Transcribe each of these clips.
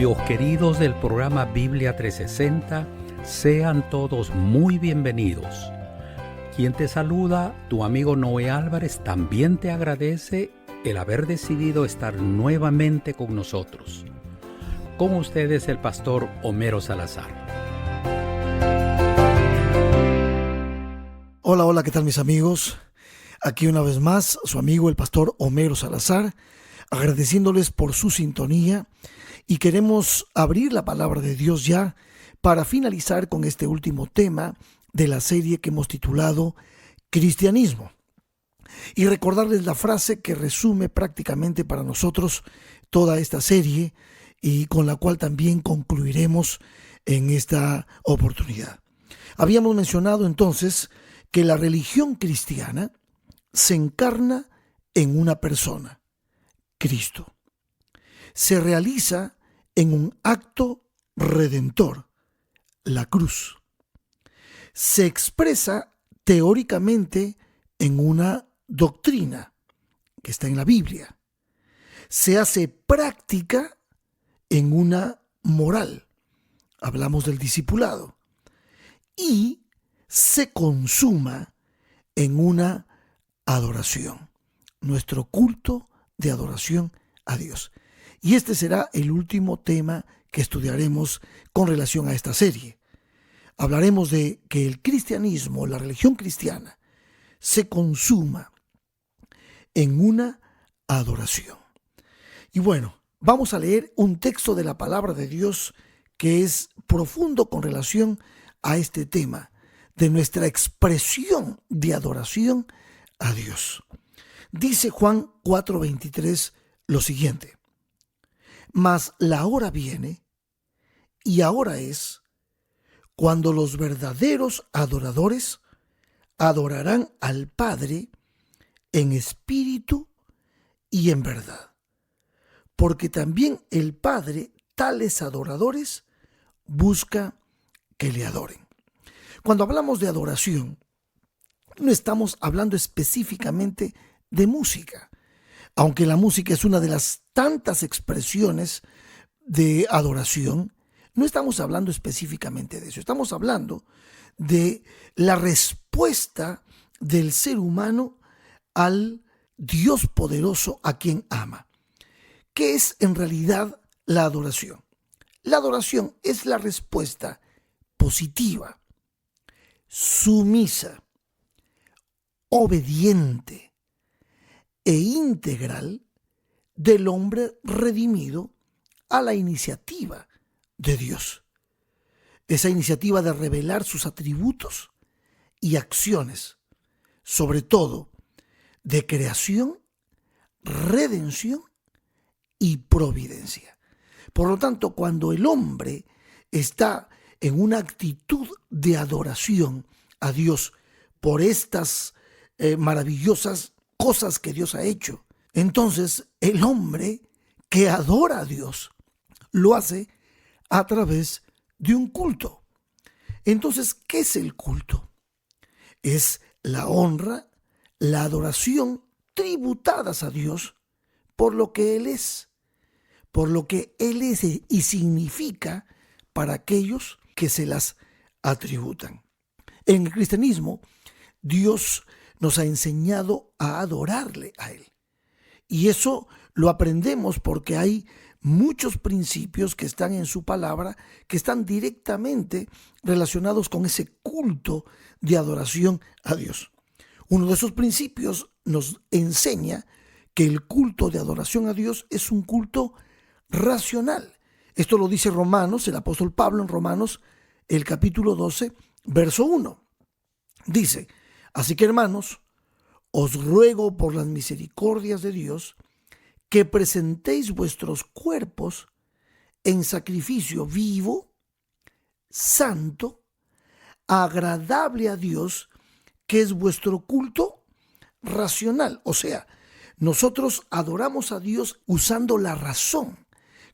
Amigos queridos del programa Biblia 360, sean todos muy bienvenidos. Quien te saluda, tu amigo Noé Álvarez, también te agradece el haber decidido estar nuevamente con nosotros. Con ustedes el pastor Homero Salazar. Hola, ¿qué tal mis amigos? Aquí una vez más su amigo el pastor Homero Salazar, agradeciéndoles por su sintonía, y queremos abrir la palabra de Dios ya para finalizar con este último tema de la serie que hemos titulado Cristianismo. Y recordarles la frase que resume prácticamente para nosotros toda esta serie y con la cual también concluiremos en esta oportunidad. Habíamos mencionado entonces que la religión cristiana se encarna en una persona, Cristo. Se realiza en un acto redentor, la cruz. Se expresa teóricamente en una doctrina que está en la Biblia. Se hace práctica en una moral. Hablamos del discipulado. Y se consuma en una adoración. Nuestro culto de adoración a Dios. Y este será el último tema que estudiaremos con relación a esta serie. Hablaremos de que el cristianismo, la religión cristiana, se consuma en una adoración. Y bueno, vamos a leer un texto de la palabra de Dios que es profundo con relación a este tema de nuestra expresión de adoración a Dios. Dice Juan 4:23 lo siguiente: mas la hora viene, y ahora es, cuando los verdaderos adoradores adorarán al Padre en espíritu y en verdad, porque también el Padre tales adoradores busca que le adoren. Cuando hablamos de adoración, no estamos hablando específicamente de música, aunque la música es una de las tantas expresiones de adoración. No estamos hablando específicamente de eso, estamos hablando de la respuesta del ser humano al Dios poderoso a quien ama. ¿Qué es en realidad la adoración? La adoración es la respuesta positiva, sumisa, obediente e integral del hombre redimido a la iniciativa de Dios. Esa iniciativa de revelar sus atributos y acciones, sobre todo de creación, redención y providencia. Por lo tanto, cuando el hombre está en una actitud de adoración a Dios por estas maravillosas cosas que Dios ha hecho, entonces el hombre que adora a Dios lo hace a través de un culto. Entonces, ¿qué es el culto? Es la honra, la adoración tributadas a Dios por lo que Él es, y significa para aquellos que se las atributan. En el cristianismo, Dios nos ha enseñado a adorarle a Él. Y eso lo aprendemos porque hay muchos principios que están en su palabra que están directamente relacionados con ese culto de adoración a Dios. Uno de esos principios nos enseña que el culto de adoración a Dios es un culto racional. Esto lo dice Romanos, el apóstol Pablo en Romanos, el capítulo 12, verso 1. Dice: así que, hermanos, os ruego por las misericordias de Dios que presentéis vuestros cuerpos en sacrificio vivo, santo, agradable a Dios, que es vuestro culto racional. O sea, nosotros adoramos a Dios usando la razón,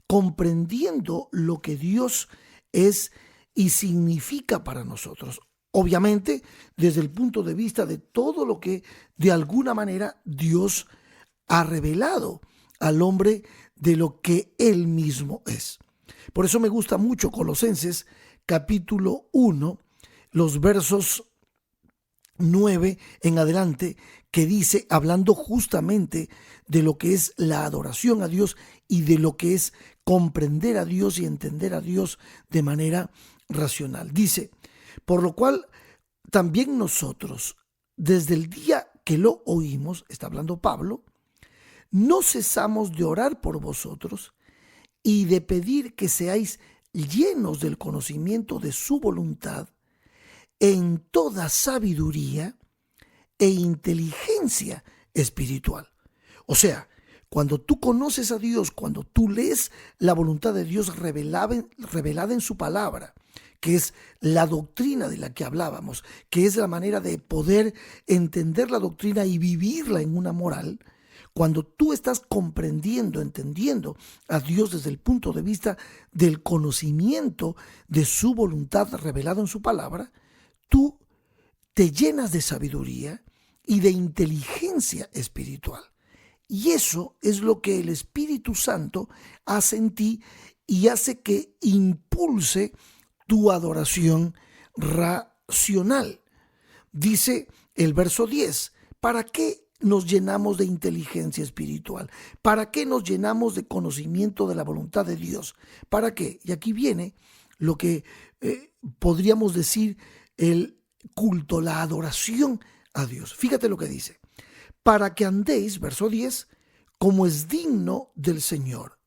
comprendiendo lo que Dios es y significa para nosotros. Obviamente, desde el punto de vista de todo lo que de alguna manera Dios ha revelado al hombre de lo que Él mismo es. Por eso me gusta mucho Colosenses capítulo 1, los versos 9 en adelante, que dice, hablando justamente de lo que es la adoración a Dios y de lo que es comprender a Dios y entender a Dios de manera racional. Dice, por lo cual también nosotros, desde el día que lo oímos, está hablando Pablo, no cesamos de orar por vosotros y de pedir que seáis llenos del conocimiento de su voluntad en toda sabiduría e inteligencia espiritual. O sea, cuando tú conoces a Dios, cuando tú lees la voluntad de Dios revelada en su palabra, que es la doctrina de la que hablábamos, que es la manera de poder entender la doctrina y vivirla en una moral, cuando tú estás comprendiendo, entendiendo a Dios desde el punto de vista del conocimiento de su voluntad revelado en su palabra, tú te llenas de sabiduría y de inteligencia espiritual. Y eso es lo que el Espíritu Santo hace en ti y hace que impulse tu adoración racional. Dice el verso 10, ¿para qué nos llenamos de inteligencia espiritual? ¿Para qué nos llenamos de conocimiento de la voluntad de Dios? ¿Para qué? Y aquí viene lo que podríamos decir el culto, la adoración a Dios. Fíjate lo que dice. Para que andéis, verso 10, como es digno del Señor,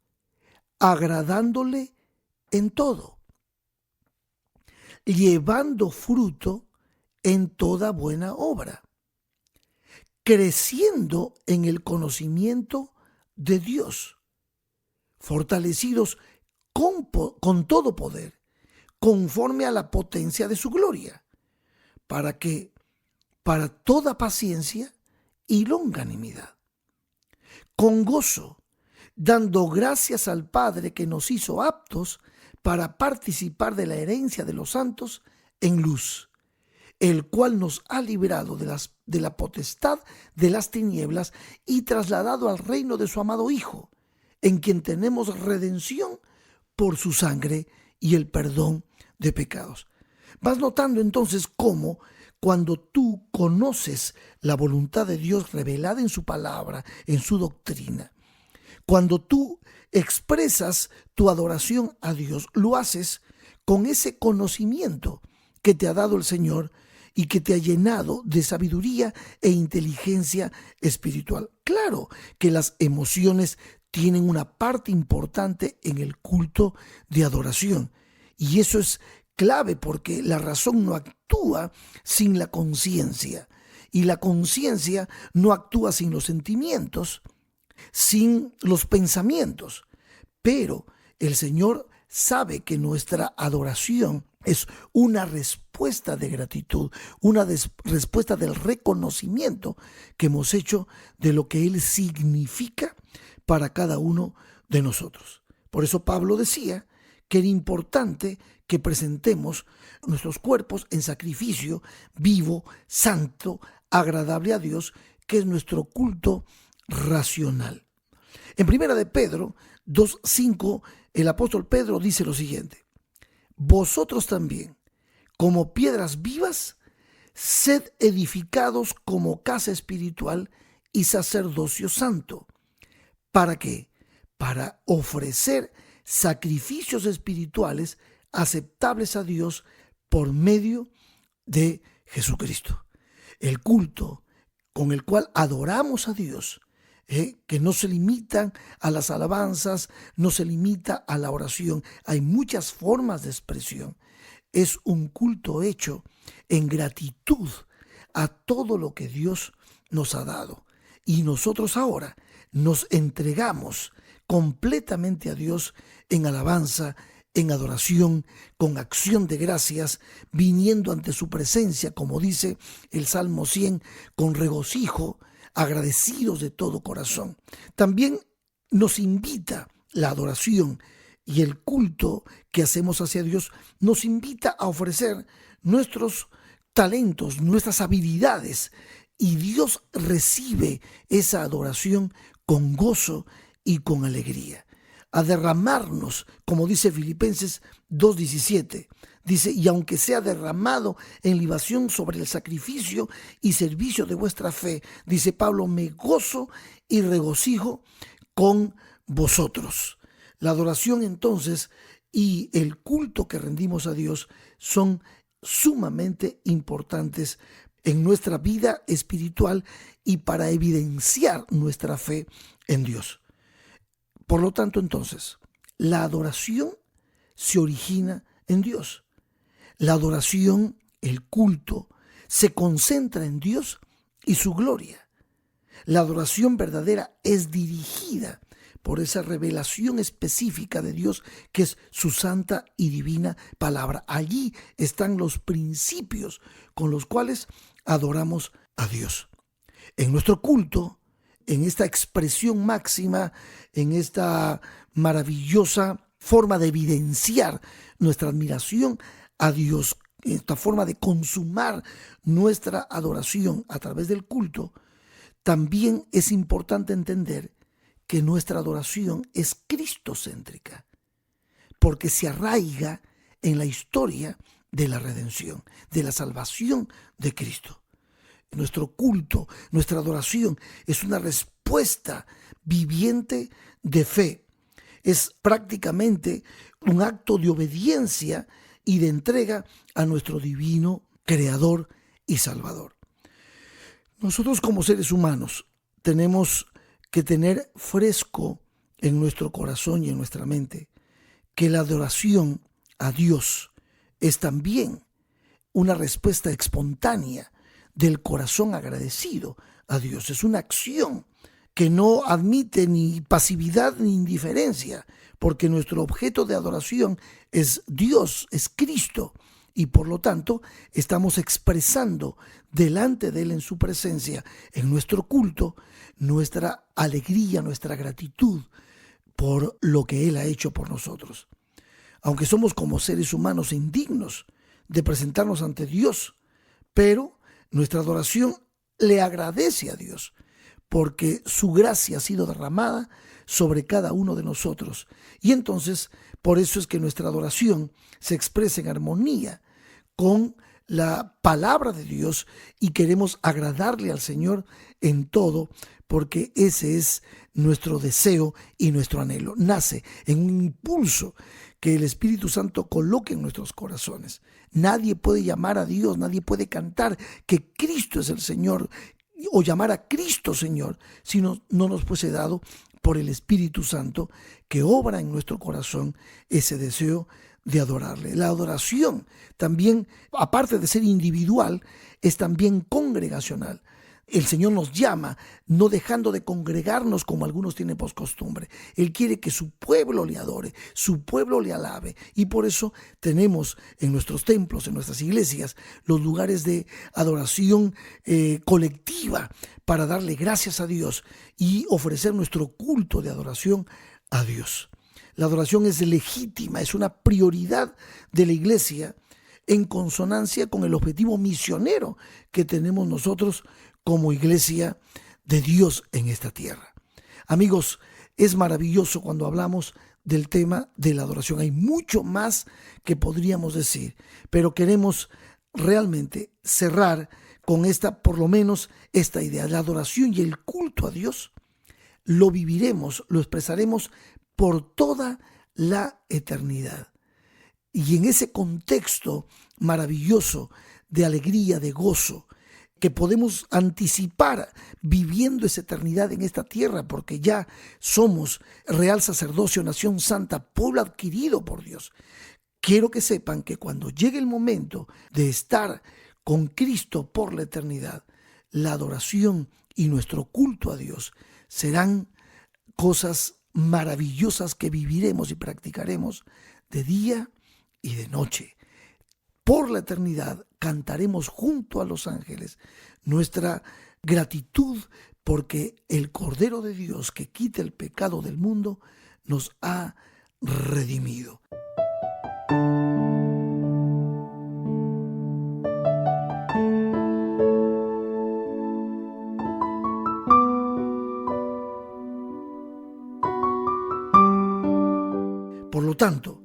agradándole en todo, llevando fruto en toda buena obra, creciendo en el conocimiento de Dios, fortalecidos con todo poder, conforme a la potencia de su gloria, para toda paciencia y longanimidad, con gozo, dando gracias al Padre que nos hizo aptos para participar de la herencia de los santos en luz, el cual nos ha librado de la potestad de las tinieblas y trasladado al reino de su amado Hijo, en quien tenemos redención por su sangre y el perdón de pecados. Vas notando entonces cómo cuando tú conoces la voluntad de Dios revelada en su palabra, en su doctrina, cuando tú expresas tu adoración a Dios, lo haces con ese conocimiento que te ha dado el Señor y que te ha llenado de sabiduría e inteligencia espiritual. Claro que las emociones tienen una parte importante en el culto de adoración, y eso es clave porque la razón no actúa sin la conciencia, y la conciencia no actúa sin los sentimientos, sin los pensamientos. Pero el Señor sabe que nuestra adoración es una respuesta de gratitud, una respuesta del reconocimiento que hemos hecho de lo que Él significa para cada uno de nosotros. Por eso Pablo decía que era importante que presentemos nuestros cuerpos en sacrificio vivo, santo, agradable a Dios, que es nuestro culto racional. En primera de Pedro 2:5, el apóstol Pedro dice lo siguiente: vosotros también, como piedras vivas, sed edificados como casa espiritual y sacerdocio santo. ¿Para qué? Para ofrecer sacrificios espirituales aceptables a Dios por medio de Jesucristo. El culto con el cual adoramos a Dios, que no se limitan a las alabanzas, no se limita a la oración. Hay muchas formas de expresión. Es un culto hecho en gratitud a todo lo que Dios nos ha dado. Y nosotros ahora nos entregamos completamente a Dios en alabanza, en adoración, con acción de gracias, viniendo ante su presencia, como dice el Salmo 100, con regocijo, agradecidos de todo corazón. También nos invita la adoración y el culto que hacemos hacia Dios, nos invita a ofrecer nuestros talentos, nuestras habilidades, y Dios recibe esa adoración con gozo y con alegría. a derramarnos, como dice Filipenses 2:17. Dice, y aunque sea derramado en libación sobre el sacrificio y servicio de vuestra fe, dice Pablo, me gozo y regocijo con vosotros. La adoración entonces y el culto que rendimos a Dios son sumamente importantes en nuestra vida espiritual y para evidenciar nuestra fe en Dios. Por lo tanto, entonces, la adoración se origina en Dios. La adoración, el culto, se concentra en Dios y su gloria. La adoración verdadera es dirigida por esa revelación específica de Dios que es su santa y divina palabra. Allí están los principios con los cuales adoramos a Dios. En nuestro culto, en esta expresión máxima, en esta maravillosa forma de evidenciar nuestra admiración a Dios, esta forma de consumar nuestra adoración a través del culto, también es importante entender que nuestra adoración es cristocéntrica, porque se arraiga en la historia de la redención, de la salvación de Cristo. Nuestro culto, nuestra adoración es una respuesta viviente de fe. Es prácticamente un acto de obediencia y de entrega a nuestro divino Creador y Salvador. Nosotros como seres humanos tenemos que tener fresco en nuestro corazón y en nuestra mente que la adoración a Dios es también una respuesta espontánea del corazón agradecido a Dios. Es una acción que no admite ni pasividad ni indiferencia, porque nuestro objeto de adoración es Dios, es Cristo, y por lo tanto estamos expresando delante de Él en su presencia, en nuestro culto, nuestra alegría, nuestra gratitud por lo que Él ha hecho por nosotros. Aunque somos como seres humanos indignos de presentarnos ante Dios, pero nuestra adoración le agradece a Dios, porque su gracia ha sido derramada sobre cada uno de nosotros. Y entonces, por eso es que nuestra adoración se expresa en armonía con la palabra de Dios y queremos agradarle al Señor en todo, porque ese es nuestro deseo y nuestro anhelo. Nace en un impulso que el Espíritu Santo coloque en nuestros corazones. Nadie puede llamar a Dios, nadie puede cantar que Cristo es el Señor o llamar a Cristo Señor, si no nos fuese dado por el Espíritu Santo que obra en nuestro corazón ese deseo de adorarle. La adoración también, aparte de ser individual, es también congregacional. El Señor nos llama, no dejando de congregarnos como algunos tienen por costumbre. Él quiere que su pueblo le adore, su pueblo le alabe. Y por eso tenemos en nuestros templos, en nuestras iglesias, los lugares de adoración colectiva para darle gracias a Dios y ofrecer nuestro culto de adoración a Dios. La adoración es legítima, es una prioridad de la iglesia en consonancia con el objetivo misionero que tenemos nosotros como iglesia de Dios en esta tierra. Amigos, es maravilloso cuando hablamos del tema de la adoración. Hay mucho más que podríamos decir, pero queremos realmente cerrar con por lo menos esta idea. La adoración y el culto a Dios lo viviremos, lo expresaremos por toda la eternidad. Y en ese contexto maravilloso de alegría, de gozo, que podemos anticipar viviendo esa eternidad en esta tierra, porque ya somos real sacerdocio, nación santa, pueblo adquirido por Dios. Quiero que sepan que cuando llegue el momento de estar con Cristo por la eternidad, la adoración y nuestro culto a Dios serán cosas maravillosas que viviremos y practicaremos de día y de noche. Por la eternidad cantaremos junto a los ángeles nuestra gratitud porque el Cordero de Dios que quita el pecado del mundo nos ha redimido. Por lo tanto,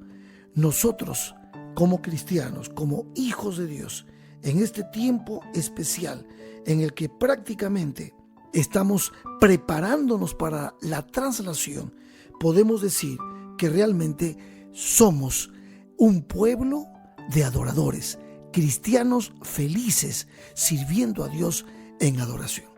nosotros como cristianos, como hijos de Dios, en este tiempo especial en el que prácticamente estamos preparándonos para la traslación, podemos decir que realmente somos un pueblo de adoradores, cristianos felices, sirviendo a Dios en adoración.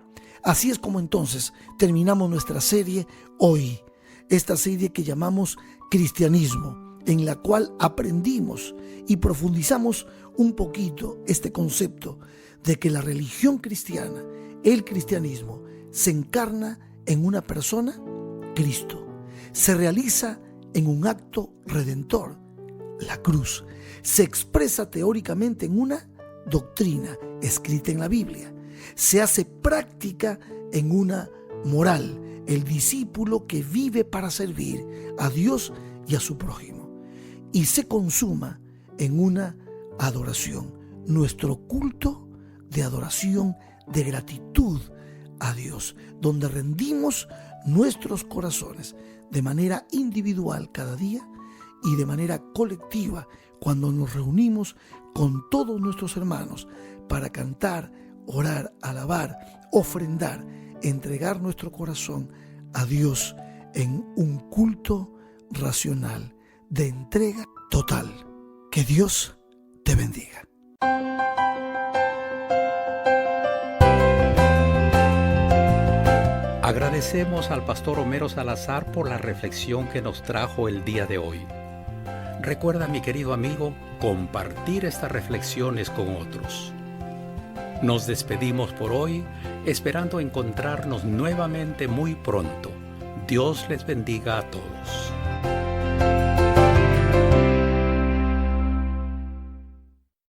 Así es como entonces terminamos nuestra serie hoy, esta serie que llamamos Cristianismo, en la cual aprendimos y profundizamos un poquito este concepto de que la religión cristiana, el cristianismo, se encarna en una persona, Cristo. Se realiza en un acto redentor, la cruz. Se expresa teóricamente en una doctrina escrita en la Biblia. Se hace práctica en una moral, el discípulo que vive para servir a Dios y a su prójimo. Y se consuma en una adoración, nuestro culto de adoración, de gratitud a Dios, donde rendimos nuestros corazones de manera individual cada día y de manera colectiva cuando nos reunimos con todos nuestros hermanos para cantar, orar, alabar, ofrendar, entregar nuestro corazón a Dios en un culto racional de entrega total. Que Dios te bendiga. Agradecemos al pastor Homero Salazar por la reflexión que nos trajo el día de hoy. Recuerda, mi querido amigo, compartir estas reflexiones con otros. Nos despedimos por hoy, esperando encontrarnos nuevamente muy pronto. Dios les bendiga a todos.